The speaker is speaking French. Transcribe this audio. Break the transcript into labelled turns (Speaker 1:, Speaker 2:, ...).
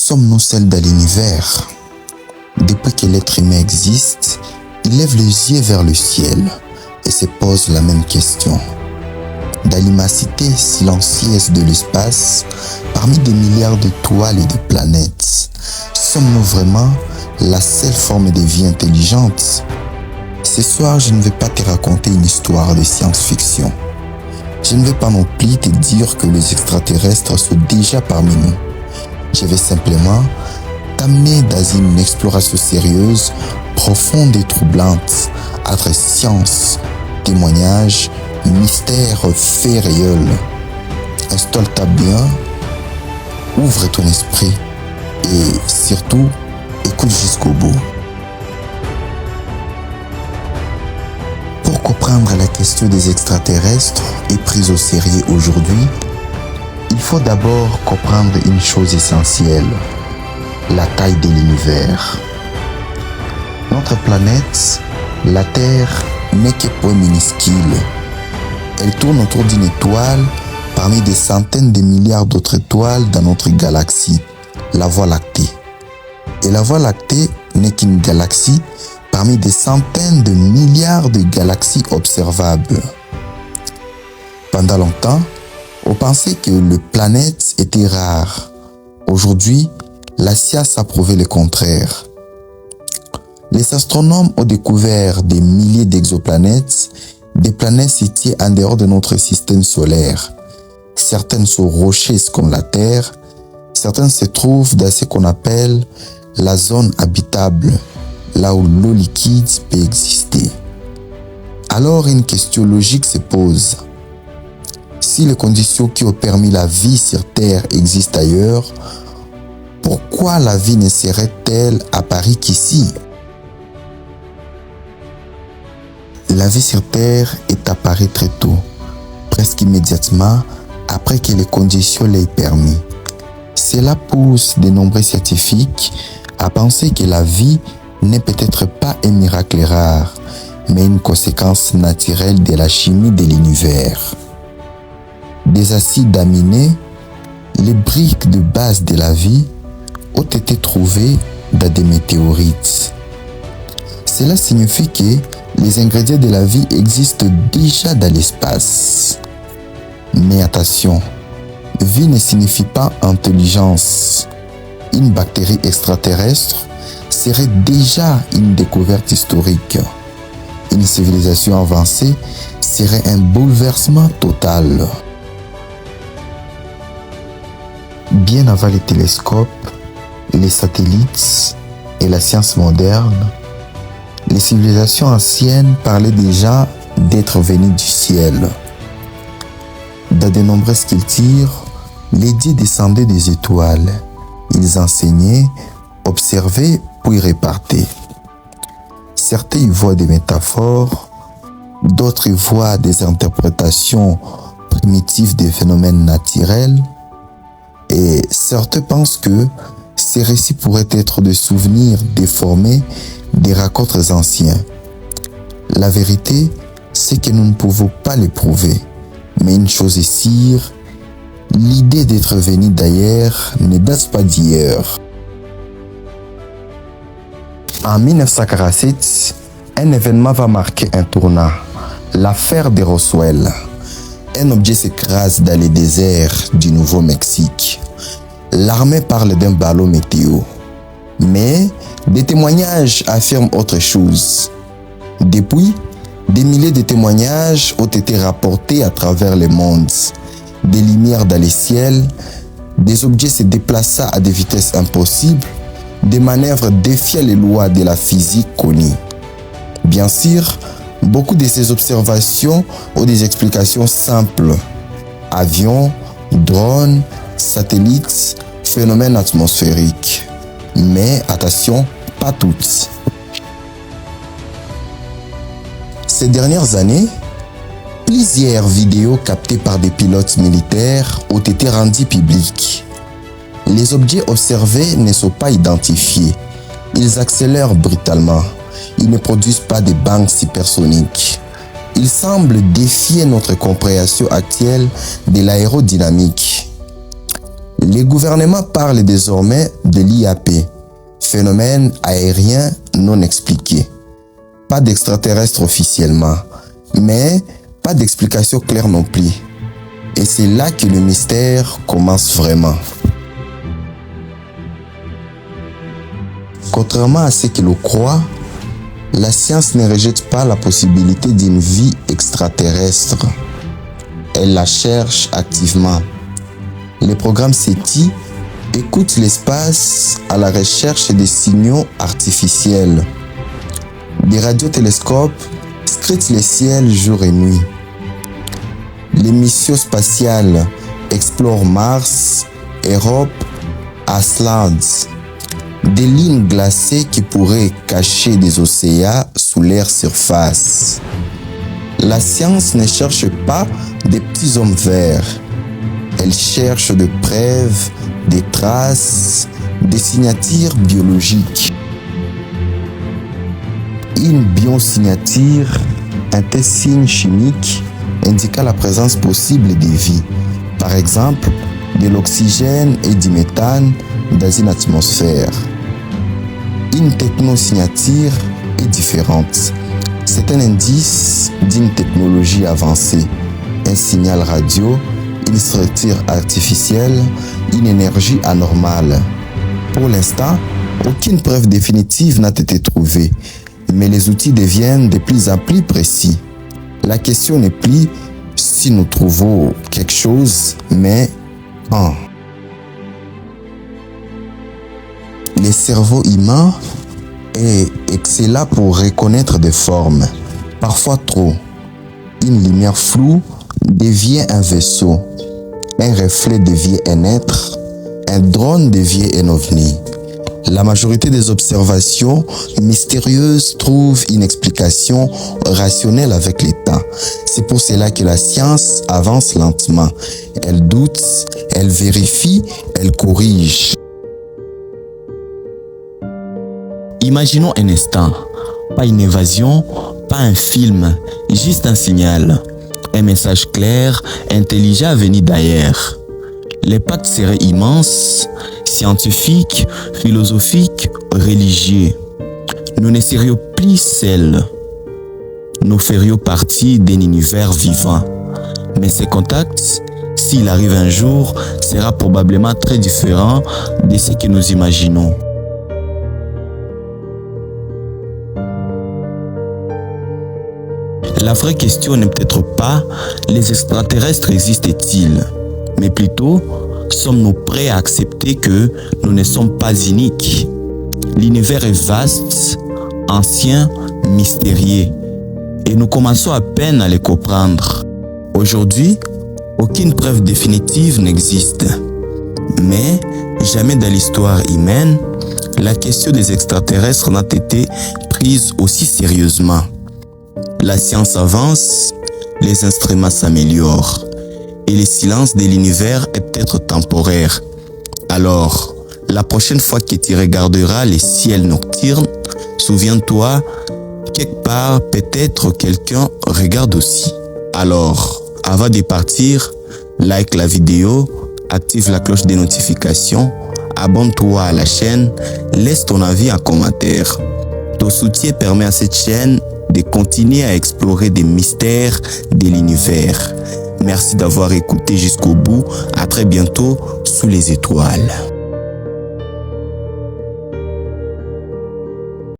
Speaker 1: Sommes-nous seuls dans l'univers? Depuis que l'être humain existe, il lève les yeux vers le ciel et se pose la même question. Dans l'immensité silencieuse de l'espace, parmi des milliards d'étoiles et de planètes, sommes-nous vraiment la seule forme de vie intelligente? Ce soir, je ne vais pas te raconter une histoire de science-fiction. Je ne vais pas non plus te dire que les extraterrestres sont déjà parmi nous. Je vais simplement t'amener dans une exploration sérieuse, profonde et troublante entre science, témoignages, mystères, faits réels. Installe-toi bien, ouvre ton esprit et surtout, écoute jusqu'au bout. Pour comprendre la question des extraterrestres et prise au sérieux aujourd'hui, il faut d'abord comprendre une chose essentielle, la taille de l'univers. Notre planète, la Terre, n'est que point minuscule. Elle tourne autour d'une étoile parmi des centaines de milliards d'autres étoiles dans notre galaxie, la Voie lactée. Et la Voie lactée n'est qu'une galaxie parmi des centaines de milliards de galaxies observables. Pendant longtemps, on pensait que les planètes étaient rares. Aujourd'hui, la science a prouvé le contraire. Les astronomes ont découvert des milliers d'exoplanètes, des planètes situées en dehors de notre système solaire. Certaines sont rocheuses comme la Terre, certaines se trouvent dans ce qu'on appelle la zone habitable, là où l'eau liquide peut exister. Alors une question logique se pose. Si les conditions qui ont permis la vie sur Terre existent ailleurs, pourquoi la vie ne serait-elle apparue qu'ici? La vie sur Terre est apparue très tôt, presque immédiatement après que les conditions l'aient permis. Cela pousse de nombreux scientifiques à penser que la vie n'est peut-être pas un miracle rare, mais une conséquence naturelle de la chimie de l'univers. Des acides aminés, les briques de base de la vie, ont été trouvées dans des météorites. Cela signifie que les ingrédients de la vie existent déjà dans l'espace. Mais attention, vie ne signifie pas intelligence. Une bactérie extraterrestre serait déjà une découverte historique. Une civilisation avancée serait un bouleversement total. Bien avant les télescopes, les satellites et la science moderne, les civilisations anciennes parlaient déjà d'êtres venus du ciel. Dans de nombreuses cultures, les dieux descendaient des étoiles. Ils enseignaient, observaient, puis repartaient. Certains y voient des métaphores, d'autres y voient des interprétations primitives des phénomènes naturels, et certains pensent que ces récits pourraient être des souvenirs déformés des racontes anciens. La vérité, c'est que nous ne pouvons pas les prouver, mais une chose est sûre, l'idée d'être venu d'ailleurs ne date pas d'hier. En 1947, un événement va marquer un tournant, l'affaire de Roswell. Un objet s'écrase dans les déserts du Nouveau-Mexique. L'armée parle d'un ballon météo. Mais des témoignages affirment autre chose. Depuis, des milliers de témoignages ont été rapportés à travers le monde. Des lumières dans le ciel, des objets se déplaçant à des vitesses impossibles, des manœuvres défiant les lois de la physique connues. Bien sûr, beaucoup de ces observations ont des explications simples. Avions, drones, satellites, phénomènes atmosphériques. Mais attention, pas toutes. Ces dernières années, plusieurs vidéos captées par des pilotes militaires ont été rendues publiques. Les objets observés ne sont pas identifiés. Ils accélèrent brutalement. Ils ne produisent pas de bandes supersoniques. Ils semblent défier notre compréhension actuelle de l'aérodynamique. Les gouvernements parlent désormais de l'IAP, phénomène aérien non expliqué. Pas d'extraterrestres officiellement, mais pas d'explication claire non plus. Et c'est là que le mystère commence vraiment. Contrairement à ce que l'on croit, la science ne rejette pas la possibilité d'une vie extraterrestre. Elle la cherche activement. Le programme SETI écoute l'espace à la recherche des signaux artificiels. Des radiotélescopes scrutent les ciels jour et nuit. Les missions spatiales explorent Mars, Europe, Aslands, des lignes glacées qui pourraient cacher des océans sous leur surface. La science ne cherche pas des petits hommes verts. Elle cherche des preuves, des traces, des signatures biologiques. Une biosignature, un test signe chimique indiquant la présence possible de vie, par exemple de l'oxygène et du méthane dans une atmosphère. Une technosignature est différente. C'est un indice d'une technologie avancée, un signal radio, une structure artificielle, une énergie anormale. Pour l'instant, aucune preuve définitive n'a été trouvée, mais les outils deviennent de plus en plus précis. La question n'est plus si nous trouvons quelque chose, mais quand. Le cerveau humain est excellent pour reconnaître des formes, parfois trop. Une lumière floue devient un vaisseau, un reflet devient un être, un drone devient un ovni. La majorité des observations mystérieuses trouvent une explication rationnelle avec le temps. C'est pour cela que la science avance lentement. Elle doute, elle vérifie, elle corrige.
Speaker 2: Imaginons un instant, pas une évasion, pas un film, juste un signal. Un message clair, intelligent venu d'ailleurs. L'impact serait immense, scientifique, philosophique, religieux. Nous ne serions plus seuls. Nous ferions partie d'un univers vivant. Mais ce contact, s'il arrive un jour, sera probablement très différent de ce que nous imaginons. La vraie question n'est peut-être pas les extraterrestres existent-ils, mais plutôt sommes-nous prêts à accepter que nous ne sommes pas uniques. L'univers est vaste, ancien, mystérieux, et nous commençons à peine à le comprendre. Aujourd'hui, aucune preuve définitive n'existe, mais jamais dans l'histoire humaine, la question des extraterrestres n'a été prise aussi sérieusement. La science avance, les instruments s'améliorent et le silence de l'univers est peut-être temporaire. Alors, la prochaine fois que tu regarderas les ciels nocturnes, souviens-toi, quelque part, peut-être quelqu'un regarde aussi. Alors, avant de partir, like la vidéo, active la cloche des notifications, abonne-toi à la chaîne, laisse ton avis en commentaire. Ton soutien permet à cette chaîne de continuer à explorer des mystères de l'univers. Merci d'avoir écouté jusqu'au bout. À très bientôt sous les étoiles.